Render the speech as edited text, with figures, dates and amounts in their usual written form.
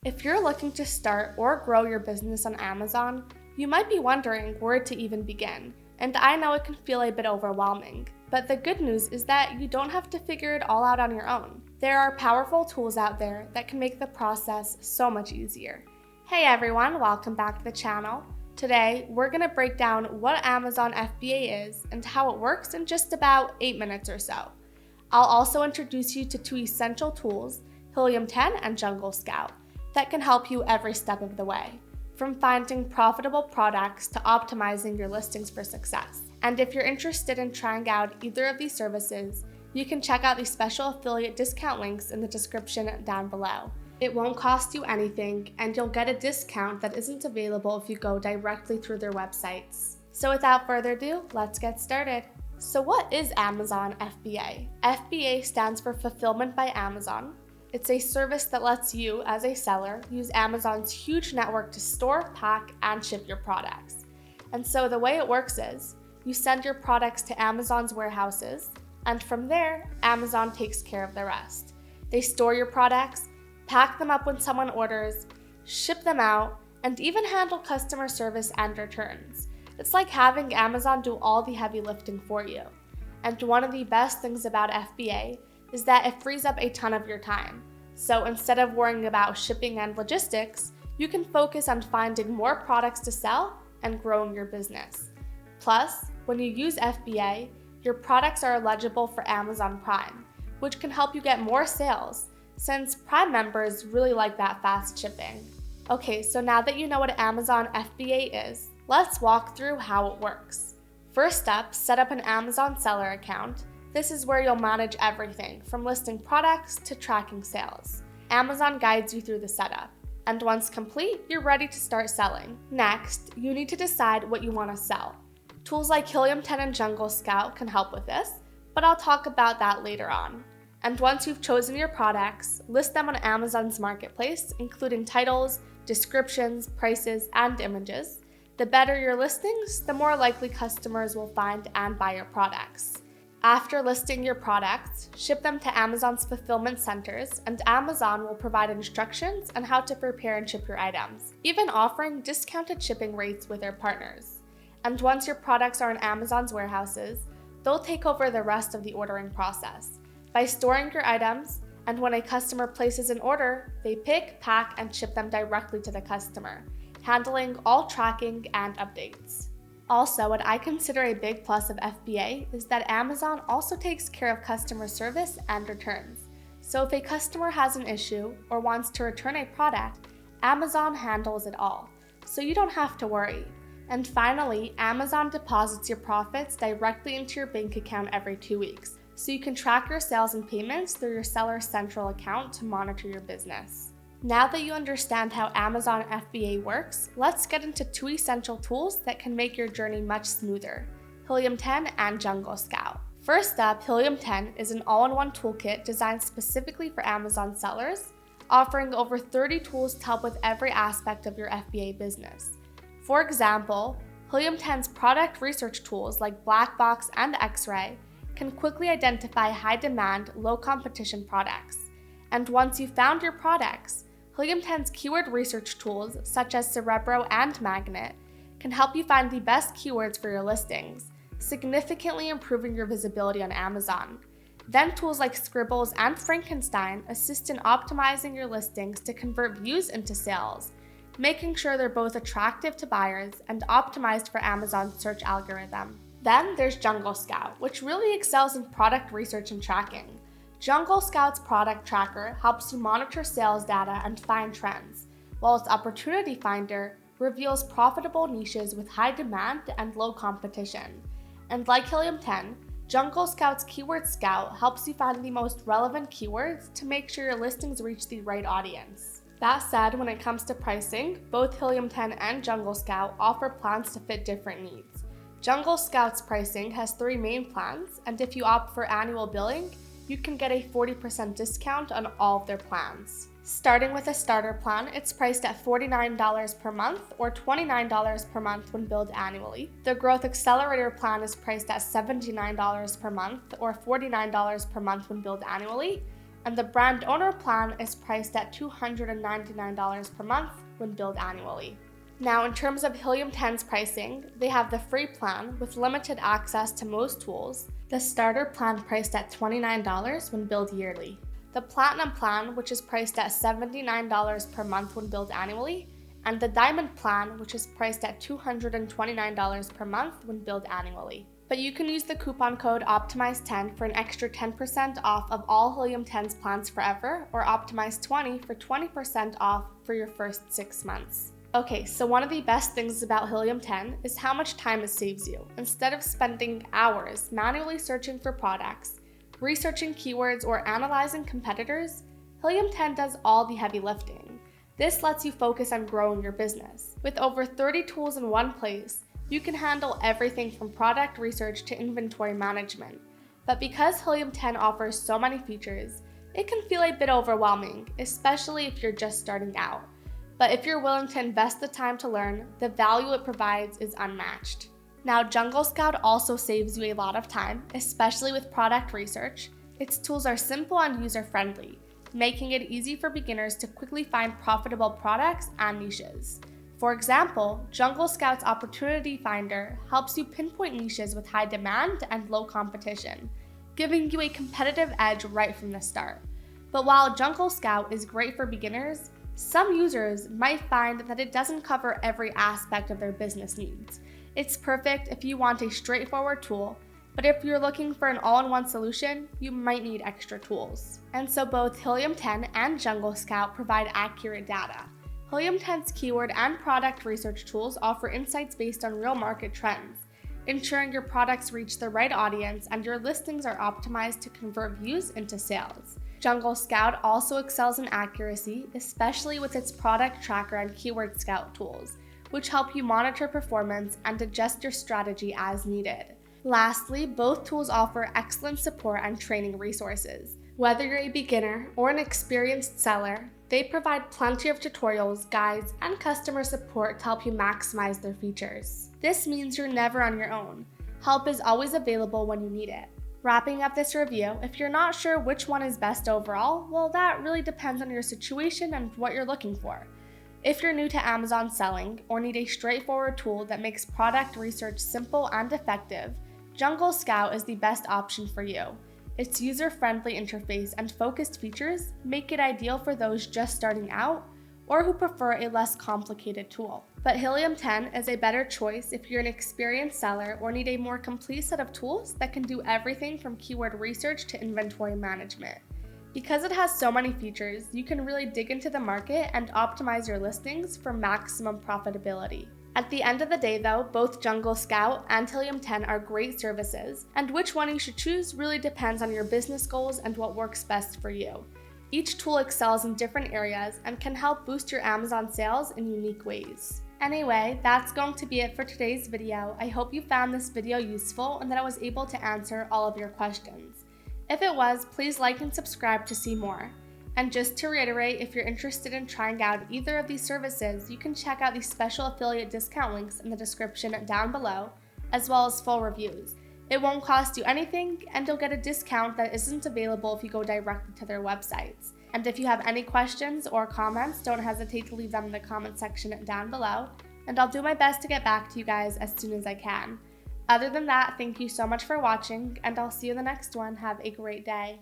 If you're looking to start or grow your business on Amazon, you might be wondering where to even begin, and I know it can feel a bit overwhelming. But the good news is that you don't have to figure it all out on your own. There are powerful tools out there that can make the process so much easier. Hey everyone, welcome back to the channel. Today, we're going to break down what Amazon FBA is and how it works in just about 8 minutes or so. I'll also introduce you to 2 essential tools, Helium 10 and Jungle Scout, that can help you every step of the way, from finding profitable products to optimizing your listings for success. And if you're interested in trying out either of these services, you can check out the special affiliate discount links in the description down below. It won't cost you anything, and you'll get a discount that isn't available if you go directly through their websites. So without further ado, let's get started. So what is Amazon FBA? FBA stands for Fulfillment by Amazon. It's a service that lets you, as a seller, use Amazon's huge network to store, pack, and ship your products. And so the way it works is, you send your products to Amazon's warehouses, and from there, Amazon takes care of the rest. They store your products, pack them up when someone orders, ship them out, and even handle customer service and returns. It's like having Amazon do all the heavy lifting for you. And one of the best things about FBA is that it frees up a ton of your time. So instead of worrying about shipping and logistics, you can focus on finding more products to sell and growing your business. Plus, when you use FBA, your products are eligible for Amazon Prime, which can help you get more sales, since Prime members really like that fast shipping. Okay, so now that you know what Amazon FBA is, let's walk through how it works. First up, set up an Amazon seller account. This is where you'll manage everything, from listing products to tracking sales. Amazon guides you through the setup. And once complete, you're ready to start selling. Next, you need to decide what you want to sell. Tools like Helium 10 and Jungle Scout can help with this, but I'll talk about that later on. And once you've chosen your products, list them on Amazon's marketplace, including titles, descriptions, prices, and images. The better your listings, the more likely customers will find and buy your products. After listing your products, ship them to Amazon's fulfillment centers, and Amazon will provide instructions on how to prepare and ship your items, even offering discounted shipping rates with their partners. And once your products are in Amazon's warehouses, they'll take over the rest of the ordering process by storing your items, and when a customer places an order, they pick, pack, and ship them directly to the customer, handling all tracking and updates. Also, what I consider a big plus of FBA is that Amazon also takes care of customer service and returns. So if a customer has an issue or wants to return a product, Amazon handles it all, so you don't have to worry. And finally, Amazon deposits your profits directly into your bank account every 2 weeks, so you can track your sales and payments through your seller's central account to monitor your business. Now that you understand how Amazon FBA works, let's get into 2 essential tools that can make your journey much smoother, Helium 10 and Jungle Scout. First up, Helium 10 is an all-in-one toolkit designed specifically for Amazon sellers, offering over 30 tools to help with every aspect of your FBA business. For example, Helium 10's product research tools like Black Box and X-Ray can quickly identify high-demand, low-competition products. And once you've found your products, Helium 10's keyword research tools, such as Cerebro and Magnet, can help you find the best keywords for your listings, significantly improving your visibility on Amazon. Then tools like Scribbles and Frankenstein assist in optimizing your listings to convert views into sales, making sure they're both attractive to buyers and optimized for Amazon's search algorithm. Then there's Jungle Scout, which really excels in product research and tracking. Jungle Scout's product tracker helps you monitor sales data and find trends, while its Opportunity Finder reveals profitable niches with high demand and low competition. And like Helium 10, Jungle Scout's Keyword Scout helps you find the most relevant keywords to make sure your listings reach the right audience. That said, when it comes to pricing, both Helium 10 and Jungle Scout offer plans to fit different needs. Jungle Scout's pricing has 3 main plans, and if you opt for annual billing, you can get a 40% discount on all of their plans. Starting with a starter plan, it's priced at $49 per month or $29 per month when billed annually. The Growth Accelerator plan is priced at $79 per month or $49 per month when billed annually. and the brand owner plan is priced at $299 per month when billed annually. Now, in terms of Helium 10's pricing, they have the free plan with limited access to most tools, the starter plan priced at $29 when billed yearly, the platinum plan, which is priced at $79 per month when billed annually, and the diamond plan, which is priced at $229 per month when billed annually. But you can use the coupon code OPTIMIZE10 for an extra 10% off of all Helium 10's plans forever, or OPTIMIZE20 for 20% off for your first 6 months. Okay, so one of the best things about Helium 10 is how much time it saves you. Instead of spending hours manually searching for products, researching keywords, or analyzing competitors, Helium 10 does all the heavy lifting. This lets you focus on growing your business. With over 30 tools in one place, you can handle everything from product research to inventory management. But because Helium 10 offers so many features, it can feel a bit overwhelming, especially if you're just starting out. But if you're willing to invest the time to learn, the value it provides is unmatched. Now, Jungle Scout also saves you a lot of time, especially with product research. Its tools are simple and user-friendly, making it easy for beginners to quickly find profitable products and niches. For example, Jungle Scout's Opportunity Finder helps you pinpoint niches with high demand and low competition, giving you a competitive edge right from the start. But while Jungle Scout is great for beginners, some users might find that it doesn't cover every aspect of their business needs. It's perfect if you want a straightforward tool, but if you're looking for an all-in-one solution, you might need extra tools. And so both Helium 10 and Jungle Scout provide accurate data. Helium 10's keyword and product research tools offer insights based on real market trends, ensuring your products reach the right audience and your listings are optimized to convert views into sales. Jungle Scout also excels in accuracy, especially with its product tracker and keyword scout tools, which help you monitor performance and adjust your strategy as needed. Lastly, both tools offer excellent support and training resources. Whether you're a beginner or an experienced seller, they provide plenty of tutorials, guides, and customer support to help you maximize their features. This means you're never on your own. Help is always available when you need it. Wrapping up this review, if you're not sure which one is best overall, well, that really depends on your situation and what you're looking for. If you're new to Amazon selling or need a straightforward tool that makes product research simple and effective, Jungle Scout is the best option for you. Its user-friendly interface and focused features make it ideal for those just starting out or who prefer a less complicated tool. But Helium 10 is a better choice if you're an experienced seller or need a more complete set of tools that can do everything from keyword research to inventory management. Because it has so many features, you can really dig into the market and optimize your listings for maximum profitability. At the end of the day though, both Jungle Scout and Helium 10 are great services, and which one you should choose really depends on your business goals and what works best for you. Each tool excels in different areas and can help boost your Amazon sales in unique ways. Anyway, that's going to be it for today's video. I hope you found this video useful and that I was able to answer all of your questions. If it was, please like and subscribe to see more. And just to reiterate, if you're interested in trying out either of these services, you can check out the special affiliate discount links in the description down below, as well as full reviews. It won't cost you anything, and you'll get a discount that isn't available if you go directly to their websites. And if you have any questions or comments, don't hesitate to leave them in the comment section down below, and I'll do my best to get back to you guys as soon as I can. Other than that, thank you so much for watching, and I'll see you in the next one. Have a great day.